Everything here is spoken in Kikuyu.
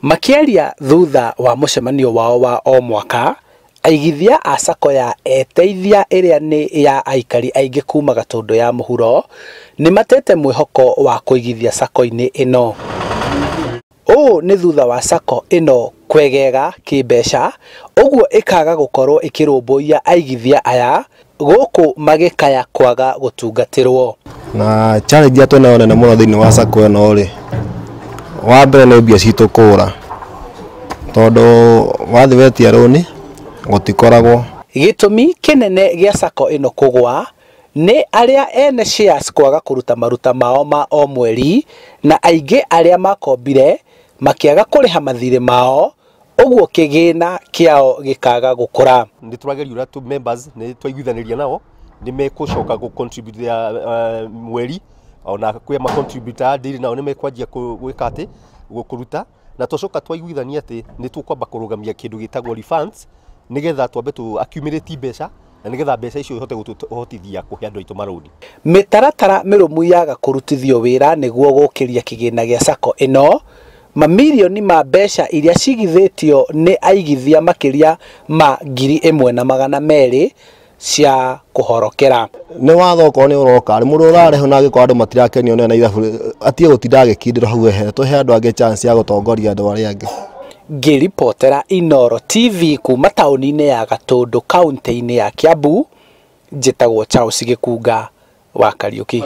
Makiaria thutha wa mucemanio wao wa o mwaka, aigithia a SACCO ya Eteithia iria ni ya aikari aingi kuma Gatundu ya muhuro ni matete mwihoko wa kuigithia SACCO-ini ino. Ni thutha wa SACCO ino kwegega kimbeca, uguo ikaga gukorwo ikirumbuia aigithia aya guku magikaya kwaga gutungatirwo. Na challenge atona ona muno thiini wa SACCO ino ri wa mbere ni mbia citu kura tondu wathivetia runi gutikoragwo. Gitumi kinene gia SACCO ino kugwa ni aria ene shares kwaga kuruta maruta mao ma o mweri, na aingi aria makombire makiaga kuriha mathire mao, uguo kigina kiao gikaga gukura. Ndi turageria tu members ni twaiguithaniria nao ni mekucoka gu contribute mweri ona kwi ma contributor ndiri nao ni mekwanjia gwika ati gukuruta, na twacoka twaiguithania ati ni tukwamba kurugamia kindu gitagwo refunds nigetha twambe tu accumulate mbeca na nigetha mbeca icio ihote gutuhotithia kuhe andu aitu maroni. Mitaratara mirumu yaga kurutithio wira niguo gukiria kigina gia SACCO ino, mamilioni ma mbeca iria cigithitio ni aigithia makiria ma 1,200 cia kuhorokera. Ni watho ko ni uroka ari mundu urareho na giko andu matirakenio na ithabu atie gutinda agikindiro hau ehe tuhe andu angi chance ya gutongoria andu aria angi. Ngiripotera Inooro TV kuma tauni-ini ya Gatundu kaunti-ini ya Kiambu, njitagwo Charles Gikunga wa Kariuki.